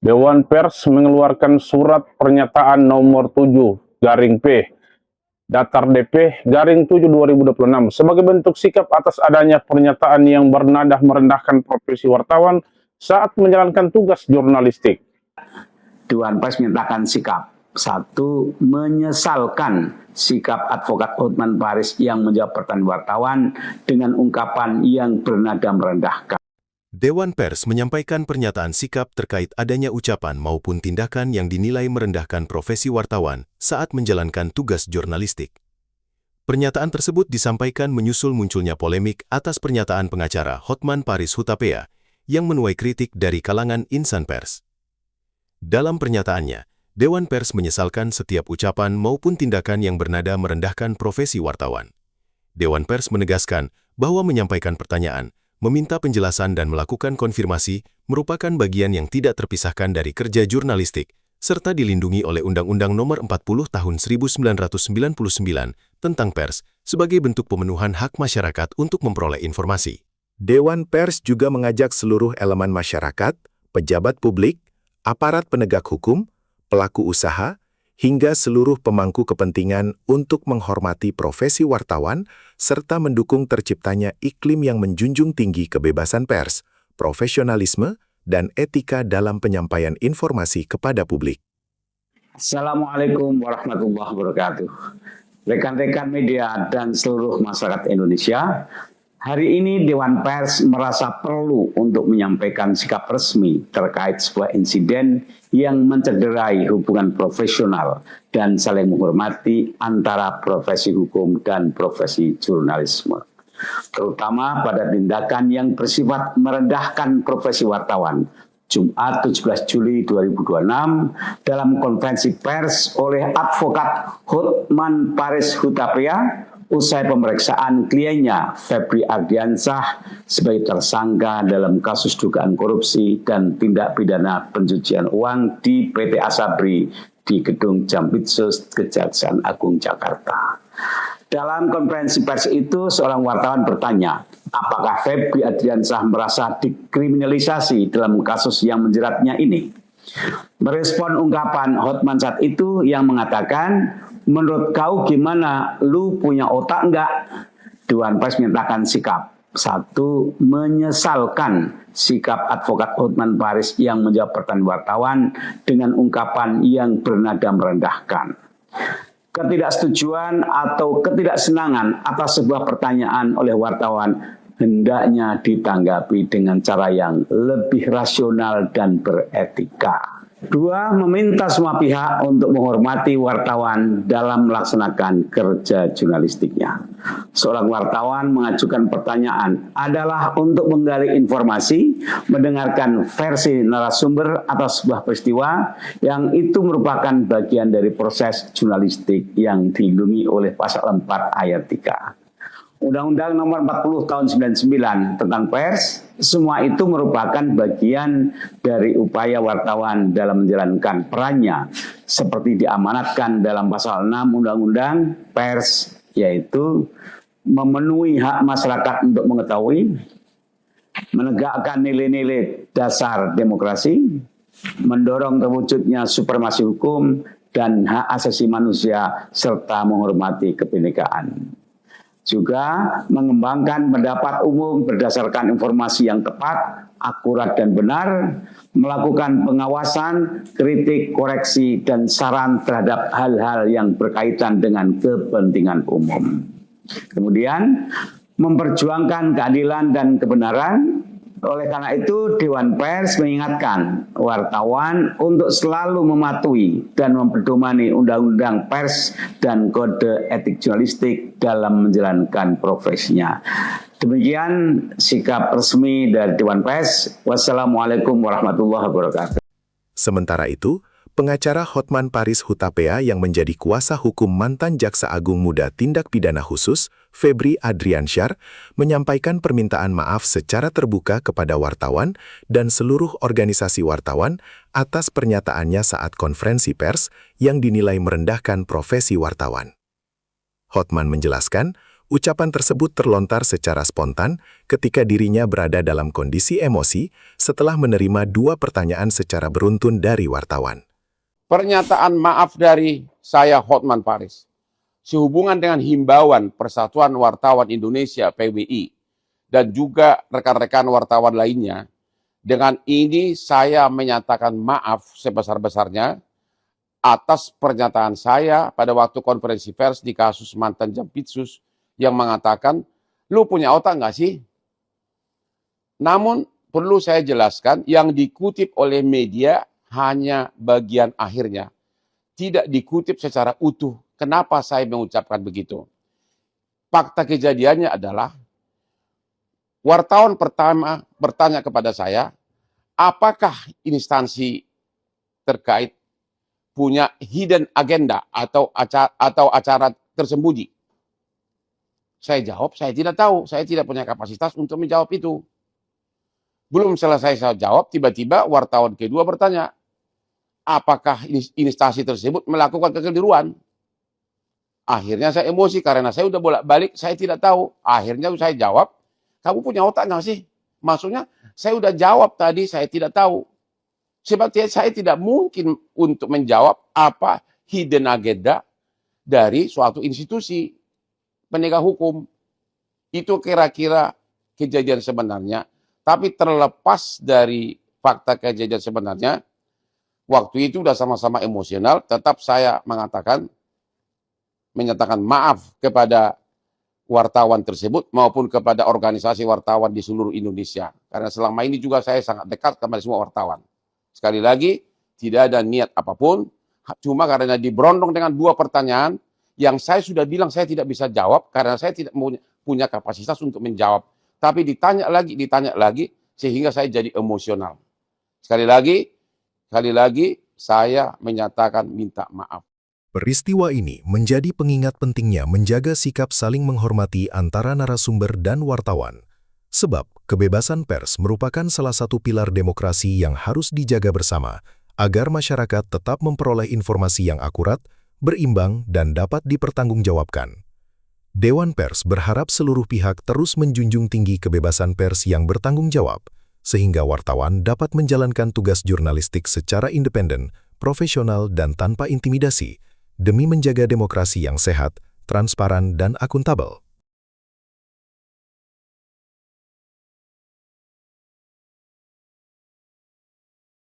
Dewan Pers mengeluarkan surat pernyataan nomor 7/P Datar DP/7 2026 sebagai bentuk sikap atas adanya pernyataan yang bernada merendahkan profesi wartawan saat menjalankan tugas jurnalistik. Dewan Pers menyatakan sikap. 1. Menyesalkan sikap advokat Hotman Paris yang menjawab pertanyaan wartawan dengan ungkapan yang bernada merendahkan. Dewan Pers menyampaikan pernyataan sikap terkait adanya ucapan maupun tindakan yang dinilai merendahkan profesi wartawan saat menjalankan tugas jurnalistik. Pernyataan tersebut disampaikan menyusul munculnya polemik atas pernyataan pengacara Hotman Paris Hutapea yang menuai kritik dari kalangan insan pers. Dalam pernyataannya, Dewan Pers menyesalkan setiap ucapan maupun tindakan yang bernada merendahkan profesi wartawan. Dewan Pers menegaskan bahwa menyampaikan pertanyaan, meminta penjelasan dan melakukan konfirmasi merupakan bagian yang tidak terpisahkan dari kerja jurnalistik, serta dilindungi oleh Undang-Undang Nomor 40 Tahun 1999 tentang pers sebagai bentuk pemenuhan hak masyarakat untuk memperoleh informasi. Dewan Pers juga mengajak seluruh elemen masyarakat, pejabat publik, aparat penegak hukum, pelaku usaha, hingga seluruh pemangku kepentingan untuk menghormati profesi wartawan serta mendukung terciptanya iklim yang menjunjung tinggi kebebasan pers, profesionalisme, dan etika dalam penyampaian informasi kepada publik. Assalamualaikum warahmatullahi wabarakatuh. Rekan-rekan media dan seluruh masyarakat Indonesia, hari ini Dewan Pers merasa perlu untuk menyampaikan sikap resmi terkait sebuah insiden yang mencederai hubungan profesional dan saling menghormati antara profesi hukum dan profesi jurnalisme. Terutama pada tindakan yang bersifat merendahkan profesi wartawan. Jumat 17 Juli 2026 dalam konferensi pers oleh advokat Hotman Paris Hutapea usai pemeriksaan kliennya Febri Ardiansyah sebagai tersangka dalam kasus dugaan korupsi dan tindak pidana pencucian uang di PT Asabri di Gedung Jampitsus Kejaksaan Agung Jakarta. Dalam konferensi pers itu seorang wartawan bertanya, apakah Febri Ardiansyah merasa dikriminalisasi dalam kasus yang menjeratnya ini? Merespon ungkapan Hotman saat itu yang mengatakan, menurut kau gimana? Lu punya otak enggak? Dewan Pers menyatakan sikap. 1. Menyesalkan sikap advokat Hotman Paris yang menjawab pertanyaan wartawan dengan ungkapan yang bernada merendahkan. Ketidaksetujuan atau ketidaksenangan atas sebuah pertanyaan oleh wartawan hendaknya ditanggapi dengan cara yang lebih rasional dan beretika. 2. Meminta semua pihak untuk menghormati wartawan dalam melaksanakan kerja jurnalistiknya. Seorang wartawan mengajukan pertanyaan adalah untuk menggali informasi, mendengarkan versi narasumber atas sebuah peristiwa yang itu merupakan bagian dari proses jurnalistik yang dilindungi oleh pasal 4 ayat 3. Undang-Undang Nomor 40 Tahun 99 tentang pers, semua itu merupakan bagian dari upaya wartawan dalam menjalankan perannya seperti diamanatkan dalam pasal 6 Undang-Undang Pers, yaitu memenuhi hak masyarakat untuk mengetahui, menegakkan nilai-nilai dasar demokrasi, mendorong terwujudnya supremasi hukum dan hak asasi manusia serta menghormati kebinekaan. Juga mengembangkan pendapat umum berdasarkan informasi yang tepat, akurat dan benar, melakukan pengawasan, kritik, koreksi, dan saran terhadap hal-hal yang berkaitan dengan kepentingan umum. Kemudian, memperjuangkan keadilan dan kebenaran. Oleh karena itu, Dewan Pers mengingatkan wartawan untuk selalu mematuhi dan memperdomani Undang-Undang Pers dan Kode Etik Jurnalistik dalam menjalankan profesinya. Demikian sikap resmi dari Dewan Pers. Wassalamualaikum warahmatullahi wabarakatuh. Sementara itu, pengacara Hotman Paris Hutapea yang menjadi kuasa hukum mantan Jaksa Agung Muda Tindak Pidana Khusus, Febri Ardiansyah, menyampaikan permintaan maaf secara terbuka kepada wartawan dan seluruh organisasi wartawan atas pernyataannya saat konferensi pers yang dinilai merendahkan profesi wartawan. Hotman menjelaskan, Ucapan tersebut terlontar secara spontan ketika dirinya berada dalam kondisi emosi setelah menerima 2 pertanyaan secara beruntun dari wartawan. Pernyataan maaf dari saya Hotman Paris sehubungan dengan himbauan Persatuan Wartawan Indonesia PWI dan juga rekan-rekan wartawan lainnya. Dengan ini saya menyatakan maaf sebesar-besarnya atas pernyataan saya pada waktu konferensi pers di kasus mantan Jampitsus yang mengatakan, lu punya otak nggak sih? Namun perlu saya jelaskan, yang dikutip oleh media hanya bagian akhirnya. Tidak dikutip secara utuh. Kenapa saya mengucapkan begitu? Fakta kejadiannya adalah, wartawan pertama bertanya kepada saya, apakah instansi terkait punya hidden agenda atau acara tersembunyi? Saya jawab, saya tidak tahu. Saya tidak punya kapasitas untuk menjawab itu. Belum selesai saya jawab, tiba-tiba wartawan kedua bertanya, apakah instansi tersebut melakukan kekeliruan? Akhirnya saya emosi karena saya udah bolak-balik, saya tidak tahu. Akhirnya saya jawab, kamu punya otak nggak sih? Maksudnya, saya udah jawab tadi, saya tidak tahu. Sebab saya tidak mungkin untuk menjawab apa hidden agenda dari suatu institusi penegak hukum. Itu kira-kira kejadian sebenarnya. Tapi terlepas dari fakta kejadian sebenarnya, waktu itu udah sama-sama emosional, tetap saya menyatakan maaf kepada wartawan tersebut maupun kepada organisasi wartawan di seluruh Indonesia. Karena selama ini juga saya sangat dekat kepada semua wartawan. Sekali lagi, tidak ada niat apapun, cuma karena diberondong dengan 2 pertanyaan, yang saya sudah bilang saya tidak bisa jawab karena saya tidak punya kapasitas untuk menjawab. Tapi ditanya lagi, sehingga saya jadi emosional. Sekali lagi, saya menyatakan minta maaf. Peristiwa ini menjadi pengingat pentingnya menjaga sikap saling menghormati antara narasumber dan wartawan. Sebab kebebasan pers merupakan salah satu pilar demokrasi yang harus dijaga bersama, agar masyarakat tetap memperoleh informasi yang akurat, berimbang, dan dapat dipertanggungjawabkan. Dewan Pers berharap seluruh pihak terus menjunjung tinggi kebebasan pers yang bertanggung jawab, sehingga wartawan dapat menjalankan tugas jurnalistik secara independen, profesional, dan tanpa intimidasi, demi menjaga demokrasi yang sehat, transparan, dan akuntabel.